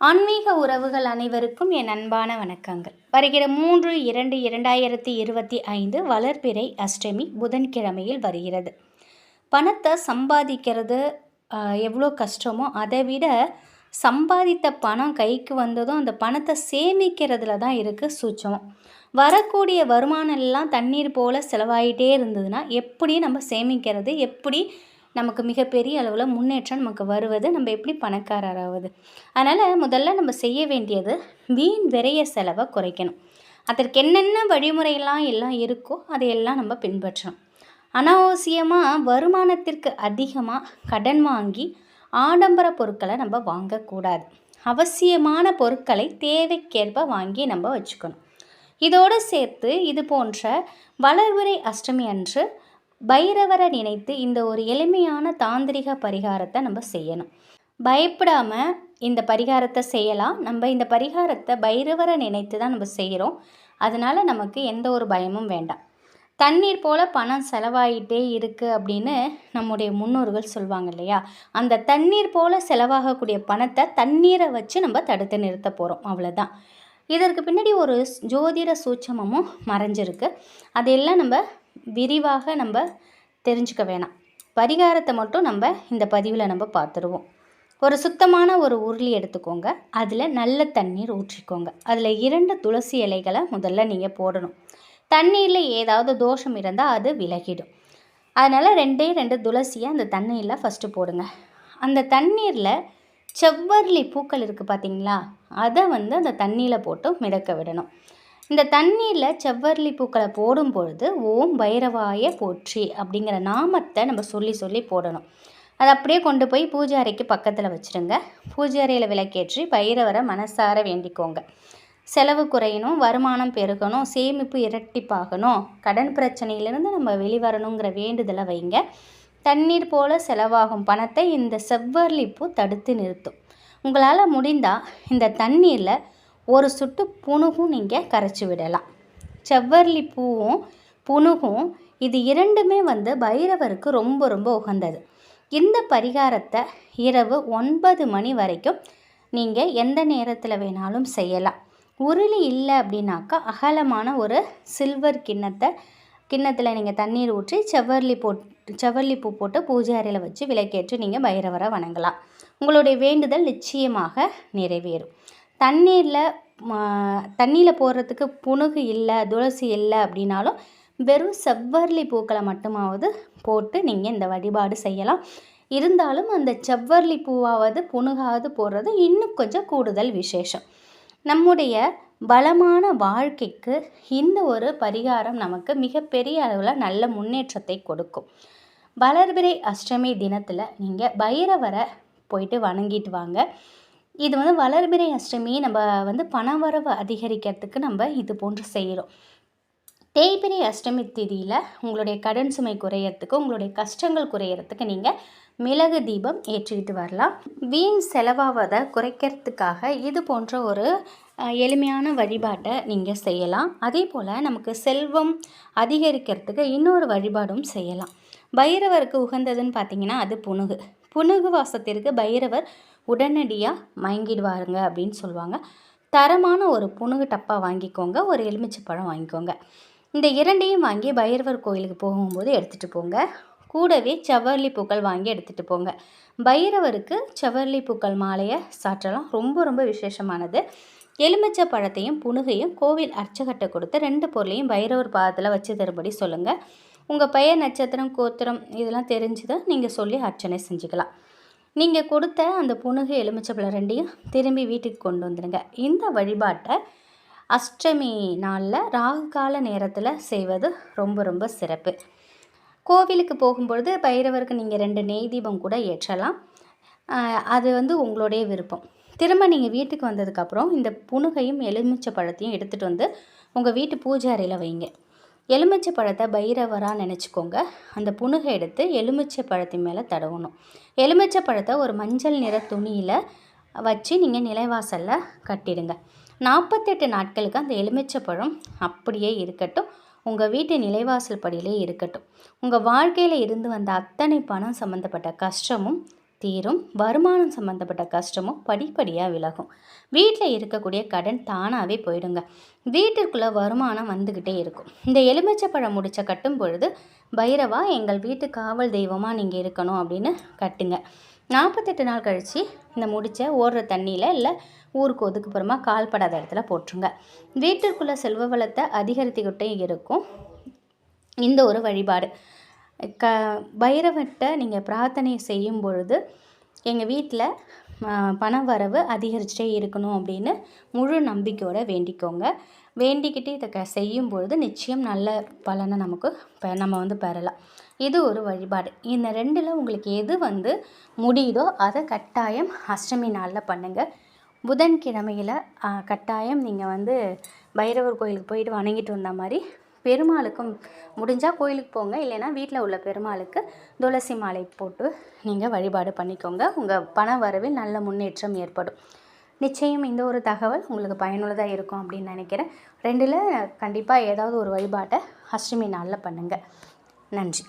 ஆன்மீக உறவுகள் அனைவருக்கும் என் அன்பான வணக்கங்கள். வருகிற 3/2/2025 வளர்பிறை அஷ்டமி புதன்கிழமையில் வருகிறது. பணத்தை சம்பாதிக்கிறது எவ்வளோ கஷ்டமோ அதை விட சம்பாதித்த பணம் கைக்கு வந்ததும் அந்த பணத்தை சேமிக்கிறதுல தான் இருக்குது சூட்சமம். வரக்கூடிய வருமானம் எல்லாம் தண்ணீர் போல் செலவாயிட்டே இருந்ததுன்னா எப்படி நம்ம சேமிக்கிறது, எப்படி நமக்கு மிகப்பெரிய அளவில் முன்னேற்றம் நமக்கு வருவது, நம்ம எப்படி பணக்காரராகுது? அதனால் முதல்ல நம்ம செய்ய வேண்டியது வீண் விரைய செலவை குறைக்கணும். அதற்கு என்னென்ன வழிமுறையெல்லாம் எல்லாம் இருக்கோ அதையெல்லாம் நம்ம பின்பற்றணும். அனாவசியமாக வருமானத்திற்கு அதிகமாக கடன் வாங்கி ஆடம்பர பொருட்களை நம்ம வாங்கக்கூடாது. அவசியமான பொருட்களை தேவைக்கேற்ப வாங்கி நம்ம வச்சுக்கணும். இதோடு சேர்த்து இது போன்ற வளர்பிறை அஷ்டமி அன்று பைரவரை நினைத்து இந்த ஒரு எளிமையான தாந்திரிக பரிகாரத்தை நம்ம செய்யணும். பயப்படாமல் இந்த பரிகாரத்தை செய்யலாம். நம்ம இந்த பரிகாரத்தை பைரவரை நினைத்து தான் நம்ம செய்கிறோம். அதனால் நமக்கு எந்த ஒரு பயமும் வேண்டாம். தண்ணீர் போல் பணம் செலவாயிட்டே இருக்குது அப்படின்னு நம்முடைய முன்னோர்கள் சொல்லுவாங்க இல்லையா? அந்த தண்ணீர் போல் செலவாகக்கூடிய பணத்தை தண்ணீரை வச்சு நம்ம தடுத்து நிறுத்த போகிறோம், அவ்வளோதான். இதற்கு பின்னாடி ஒரு ஜோதிட சூட்சமமும் மறைஞ்சிருக்கு. அதையெல்லாம் நம்ம விரிவாக நம்ம தெரிஞ்சுக்க வேணாம். பரிகாரத்தை மட்டும் நம்ம இந்த பதிவில் நம்ம பார்த்துருவோம். ஒரு சுத்தமான ஒரு உருளி எடுத்துக்கோங்க. அதில் நல்ல தண்ணீர் ஊற்றிக்கோங்க. அதில் 2 துளசி இலைகளை முதல்ல நீங்கள் போடணும். தண்ணீரில் ஏதாவது தோஷம் இருந்தால் அது விலகிடும். அதனால் 2 துளசியை அந்த தண்ணீரில் ஃபஸ்ட்டு போடுங்க. அந்த தண்ணீரில் செவ்வரளி பூக்கள் இருக்குது பார்த்தீங்களா, அதை அந்த தண்ணியில் போட்டு மிதக்க விடணும். இந்த தண்ணீரில் செவ்வரளி பூக்களை போடும் பொழுது ஓம் பைரவாய போற்றி அப்படிங்கிற நாமத்தை நம்ம சொல்லி போடணும். அதை அப்படியே கொண்டு போய் பூஜை அறைக்கு பக்கத்தில் வச்சுருங்க. பூஜை அறையில் விளக்கேற்றி பைரவரை மனசார வேண்டிக்கோங்க. செலவு குறையணும், வருமானம் பெருகணும், சேமிப்பு இரட்டிப்பாகணும், கடன் பிரச்சனையிலிருந்து நம்ம வெளிவரணுங்கிற வேண்டுதலை வைங்க. தண்ணீர் போல் செலவாகும் பணத்தை இந்த செவ்வரளி பூ தடுத்து நிறுத்தும். உங்களால் முடிந்தால் இந்த தண்ணீரில் ஒரு சொட்டு புனுகும் நீங்கள் கரைச்சி விடலாம். செவ்வரளி பூவும் புனுகும் இது 2மே பைரவருக்கு ரொம்ப ரொம்ப உகந்தது. இந்த பரிகாரத்தை இரவு 9 மணி வரைக்கும் நீங்கள் எந்த நேரத்தில் வேணாலும் செய்யலாம். உருளி இல்லை அப்படின்னாக்கா அகலமான ஒரு சில்வர் கிண்ணத்தில் நீங்கள் தண்ணீர் ஊற்றி செவ்வரளி பூ போட்டு பூஜை அறையில் வச்சு விளக்கேற்றி நீங்கள் பைரவரை வணங்கலாம். உங்களுடைய வேண்டுதல் நிச்சயமாக நிறைவேறும். தண்ணியில் போடுறதுக்கு புனுகு இல்லை, துளசி இல்லை அப்படின்னாலும் வெறும் செவ்வரளி பூக்களை மட்டுமாவது போட்டு நீங்கள் இந்த வழிபாடு செய்யலாம். இருந்தாலும் அந்த செவ்வரளி பூவாவது புனுகாவது போடுறது இன்னும் கொஞ்சம் கூடுதல் விசேஷம். நம்முடைய பலமான வாழ்க்கைக்கு இந்த ஒரு பரிகாரம் நமக்கு மிகப்பெரிய அளவில் நல்ல முன்னேற்றத்தை கொடுக்கும். வளர்பிறை அஷ்டமி தினத்தில் நீங்கள் பைரவரை போயிட்டு வணங்கிட்டு வாங்க. இது வளர்பிறை அஷ்டமி நம்ம பணவரவு அதிகரிக்கிறதுக்கு நம்ம இது போன்று செய்கிறோம். தேய்பிறை அஷ்டமி திதியில் உங்களுடைய கடன் சுமை குறையறதுக்கு, உங்களுடைய கஷ்டங்கள் குறையறதுக்கு நீங்கள் மிளகு தீபம் ஏற்றிக்கிட்டு வரலாம். வீண் செலவாவதை குறைக்கிறதுக்காக இது போன்ற ஒரு எளிமையான வழிபாட்டை நீங்கள் செய்யலாம். அதே போல் நமக்கு செல்வம் அதிகரிக்கிறதுக்கு இன்னொரு வழிபாடும் செய்யலாம். பைரவருக்கு உகந்ததுன்னு பார்த்தீங்கன்னா அது புனுகு வாசத்திற்கு பைரவர் உடனடியாக மயங்கிடுவாருங்க அப்படின்னு சொல்லுவாங்க. தரமான ஒரு புனுகு டப்பா வாங்கிக்கோங்க, ஒரு எலுமிச்சைப்பழம் வாங்கிக்கோங்க. இந்த 2ஐயும் வாங்கி பைரவர் கோயிலுக்கு போகும்போது எடுத்துகிட்டு போங்க. கூடவே செவ்வரளி பூக்கள் வாங்கி எடுத்துகிட்டு போங்க. பைரவருக்கு செவ்வரளி பூக்கள் மாலையை சாற்றலாம், ரொம்ப ரொம்ப விசேஷமானது. எலுமிச்சை பழத்தையும் புனுகையும் கோவில் அர்ச்சகர்கிட்ட கொடுத்து 2 பொருளையும் பைரவர் பாதத்தில் வச்சு தரும்படி சொல்லுங்கள். உங்கள் பெயர், நட்சத்திரம், கோத்திரம் இதெல்லாம் தெரிஞ்சுதை நீங்கள் சொல்லி அர்ச்சனை செஞ்சுக்கலாம். நீங்கள் கொடுத்த அந்த புனுகு எலுமிச்சை பழம் 2ஐயும் திரும்பி வீட்டுக்கு கொண்டு வந்துடுங்க. இந்த வழிபாட்டை அஷ்டமி நாளில் ராகு கால நேரத்தில் செய்வது ரொம்ப ரொம்ப சிறப்பு. கோவிலுக்கு போகும்பொழுது பைரவருக்கு நீங்கள் 2 நெய் தீபம் கூட ஏற்றலாம். அது உங்களுடைய விருப்பம். திரும்ப நீங்கள் வீட்டுக்கு வந்ததுக்கப்புறம் இந்த புனுகையும் எலுமிச்சை பழத்தையும் எடுத்துகிட்டு வந்து உங்கள் வீட்டு பூஜை அறையில் வைங்க. எலுமிச்சை பழத்தை பைரவராக நினச்சிக்கோங்க. அந்த புனுகை எடுத்து எலுமிச்சை பழத்தின் மேலே தடவணும். எலுமிச்சை பழத்தை ஒரு மஞ்சள் நிற துணியில் வச்சு நீங்கள் நிலைவாசலில் கட்டிடுங்க. 48 நாட்களுக்கு அந்த எலுமிச்சை பழம் அப்படியே இருக்கட்டும், உங்கள் வீட்டு நிலைவாசல் படியிலே இருக்கட்டும். உங்கள் வாழ்க்கையில் இருந்து வந்த அத்தனை பணம் சம்மந்தப்பட்ட கஷ்டமும் தீரும். வருமானம் சம்மந்தப்பட்ட கஷ்டமும் படிப்படியாக விலகும். வீட்டில் இருக்கக்கூடிய கடன் தானாகவே போயிடுங்க. வீட்டிற்குள்ளே வருமானம் வந்துக்கிட்டே இருக்கும். இந்த எலுமிச்சப்பழம் முடிச்ச கட்டும் பொழுது பைரவா எங்கள் வீட்டு காவல் தெய்வமாக நீங்கள் இருக்கணும் அப்படின்னு கட்டுங்க. 48 நாள் கழித்து இந்த முடிச்ச ஓடுற தண்ணியில் இல்லை ஊருக்கு ஒதுக்குப்புறமா கால்படாத இடத்துல போட்டுருங்க. வீட்டிற்குள்ளே செல்வ வளத்தை அதிகரித்துக்கிட்டே இருக்கும். இந்த ஒரு வழிபாடு பைரவர்கிட்ட நீங்கள் பிரார்த்தனை செய்யும் பொழுது எங்கள் வீட்டில் பண வரவு அதிகரிச்சுட்டே இருக்கணும் அப்படின்னு முழு நம்பிக்கையோடு வேண்டிக்கோங்க. வேண்டிக்கிட்டு இதை செய்யும் பொழுது நிச்சயம் நல்ல பலனை நம்ம பெறலாம். இது ஒரு வழிபாடு. இந்த 2ல் உங்களுக்கு எது முடியுதோ அதை கட்டாயம் அஷ்டமி நாளில் பண்ணுங்கள். புதன்கிழமையில் கட்டாயம் நீங்கள் பைரவர் கோயிலுக்கு போயிட்டு வணங்கிட்டு வந்த மாதிரி பெருமாளுக்கும் முடிஞ்சால் கோயிலுக்கு போங்க. இல்லைன்னா வீட்டில் உள்ள பெருமாளுக்கு துளசி மாலை போட்டு நீங்கள் வழிபாடு பண்ணிக்கோங்க. உங்கள் பண வரவில் நல்ல முன்னேற்றம் ஏற்படும். நிச்சயம் இந்த ஒரு தகவல் உங்களுக்கு பயனுள்ளதாக இருக்கும் அப்படின்னு நினைக்கிறேன். 2ல் கண்டிப்பாக ஏதாவது ஒரு வழிபாட்டை அஷ்டமி நாளில் பண்ணுங்கள். நன்றி.